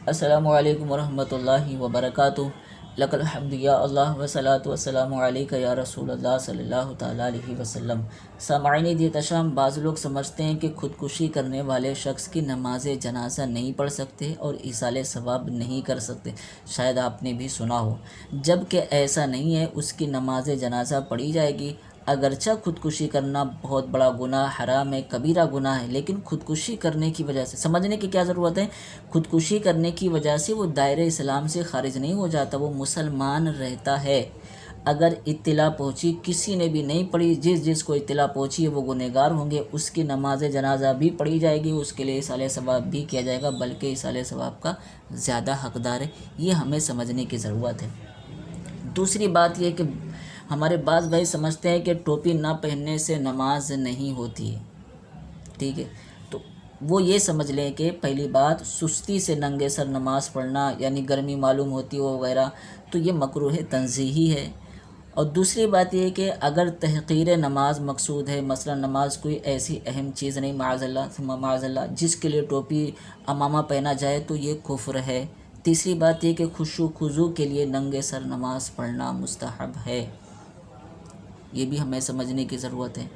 السلام علیکم ورحمۃ اللہ وبرکاتہ۔ لک الحمد یا اللہ وصلاۃ والسلام علیک یا رسول اللہ صلی اللہ تعالیٰ علیہ وسلم۔ سامعین احتشام، بعض لوگ سمجھتے ہیں کہ خودکشی کرنے والے شخص کی نماز جنازہ نہیں پڑھ سکتے اور ایصال ثواب نہیں کر سکتے۔ شاید آپ نے بھی سنا ہو، جبکہ ایسا نہیں ہے۔ اس کی نماز جنازہ پڑھی جائے گی۔ اگرچہ خودکشی کرنا بہت بڑا گناہ، حرام ہے، کبیرہ گناہ ہے، لیکن خودکشی کرنے کی وجہ سے سمجھنے کی کیا ضرورت ہے؟ خودکشی کرنے کی وجہ سے وہ دائرۂ اسلام سے خارج نہیں ہو جاتا، وہ مسلمان رہتا ہے۔ اگر اطلاع پہنچی، کسی نے بھی نہیں پڑھی، جس کو اطلاع پہنچی ہے وہ گنہگار ہوں گے، اس کی نماز جنازہ بھی پڑھی جائے گی، اس کے لیے ایصال ثواب بھی کیا جائے گا، بلکہ ایصال ثواب کا زیادہ حقدار ہے۔ یہ ہمیں سمجھنے کی ضرورت ہے۔ دوسری بات یہ کہ ہمارے بعض بھائی سمجھتے ہیں کہ ٹوپی نہ پہننے سے نماز نہیں ہوتی ہے، ٹھیک ہے؟ تو وہ یہ سمجھ لیں کہ پہلی بات، سستی سے ننگے سر نماز پڑھنا، یعنی گرمی معلوم ہوتی ہو وغیرہ، تو یہ مکروہ تنزیہی ہے۔ اور دوسری بات یہ کہ اگر تحقیر نماز مقصود ہے، مثلا نماز کوئی ایسی اہم چیز نہیں، معاذ اللہ ثم معاذ اللہ، جس کے لیے ٹوپی امامہ پہنا جائے تو یہ کفر ہے۔ تیسری بات یہ کہ خشوع خضوع کے لیے ننگے سر نماز پڑھنا مستحب ہے۔ یہ بھی ہمیں سمجھنے کی ضرورت ہے،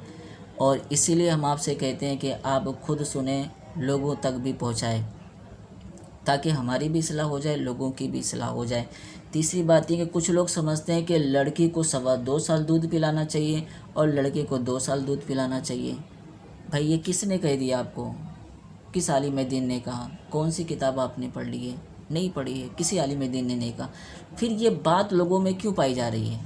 اور اسی لیے ہم آپ سے کہتے ہیں کہ آپ خود سنیں، لوگوں تک بھی پہنچائیں، تاکہ ہماری بھی اصلاح ہو جائے، لوگوں کی بھی اصلاح ہو جائے۔ تیسری بات یہ کہ کچھ لوگ سمجھتے ہیں کہ لڑکی کو 2.25 سال دودھ پلانا چاہیے اور لڑکے کو 2 سال دودھ پلانا چاہیے۔ بھائی یہ کس نے کہہ دیا آپ کو؟ کس عالم دین نے کہا؟ کون سی کتاب آپ نے پڑھ لی ہے؟ نہیں پڑھی ہے، کسی عالم دین نے نہیں کہا۔ پھر یہ بات لوگوں میں کیوں پائی جا رہی ہے؟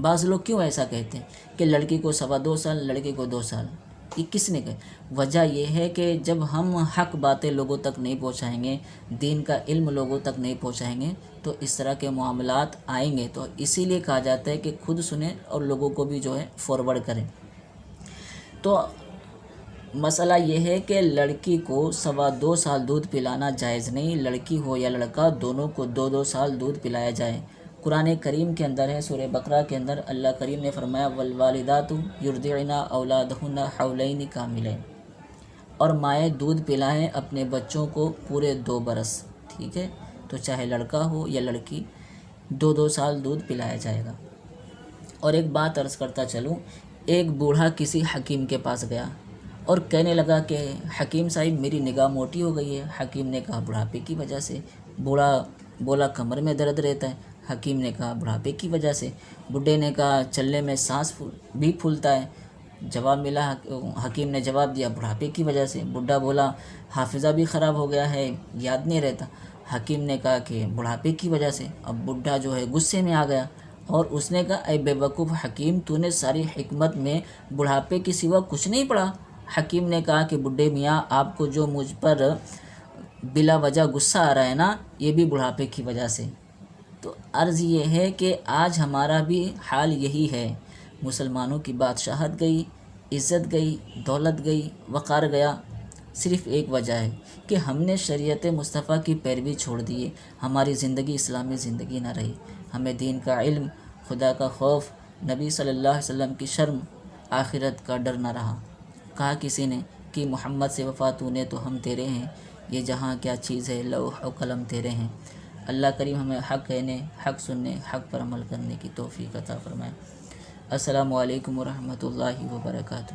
بعض لوگ کیوں ایسا کہتے ہیں کہ لڑکی کو 2.25 سال، لڑکے کو 2 سال؟ یہ کس نے کہا؟ وجہ یہ ہے کہ جب ہم حق باتیں لوگوں تک نہیں پہنچائیں گے، دین کا علم لوگوں تک نہیں پہنچائیں گے، تو اس طرح کے معاملات آئیں گے۔ تو اسی لیے کہا جاتا ہے کہ خود سنیں اور لوگوں کو بھی جو ہے فارورڈ کریں۔ تو مسئلہ یہ ہے کہ لڑکی کو 2.25 سال دودھ پلانا جائز نہیں، لڑکی ہو یا لڑکا، دونوں کو 2 سال دودھ پلایا جائے۔ قرآن کریم کے اندر ہے، سورہ بقرہ کے اندر اللہ کریم نے فرمایا والوالدات یرضعن اولادہن حولین کاملین، اور مائیں دودھ پلائیں اپنے بچوں کو پورے 2 برس، ٹھیک ہے؟ تو چاہے لڑکا ہو یا لڑکی، 2 سال دودھ پلایا جائے گا۔ اور ایک بات عرض کرتا چلوں، ایک بوڑھا کسی حکیم کے پاس گیا اور کہنے لگا کہ حکیم صاحب میری نگاہ موٹی ہو گئی ہے۔ حکیم نے کہا بڑھاپے کی وجہ سے۔ بوڑھا بولا کمر میں درد رہتا ہے۔ حکیم نے کہا بڑھاپے کی وجہ سے۔ بڈھے نے کہا چلنے میں سانس بھی پھولتا ہے۔ جواب ملا، حکیم نے جواب دیا بڑھاپے کی وجہ سے۔ بڈھا بولا حافظہ بھی خراب ہو گیا ہے، یاد نہیں رہتا۔ حکیم نے کہا کہ بڑھاپے کی وجہ سے۔ اب بڈھا جو ہے غصے میں آ گیا اور اس نے کہا اے بے وقوف حکیم، تو نے ساری حکمت میں بڑھاپے کے سوا کچھ نہیں پڑھا؟ حکیم نے کہا کہ بڈھے میاں، آپ کو جو مجھ پر بلا وجہ غصہ آ رہا ہے نا، یہ بھی بڑھاپے کی وجہ سے۔ تو عرض یہ ہے کہ آج ہمارا بھی حال یہی ہے۔ مسلمانوں کی بادشاہت گئی، عزت گئی، دولت گئی، وقار گیا، صرف ایک وجہ ہے کہ ہم نے شریعت مصطفیٰ کی پیروی چھوڑ دی ہے۔ ہماری زندگی اسلامی زندگی نہ رہی۔ ہمیں دین کا علم، خدا کا خوف، نبی صلی اللہ علیہ وسلم کی شرم، آخرت کا ڈر نہ رہا۔ کہا کسی نے کہ محمد سے وفا تو نے تو ہم تیرے ہیں، یہ جہاں کیا چیز ہے، لوح و قلم تیرے ہیں۔ اللہ کریم ہمیں حق کہنے، حق سننے، حق پر عمل کرنے کی توفیق عطا فرمائے۔ السلام علیکم ورحمۃ اللہ وبرکاتہ۔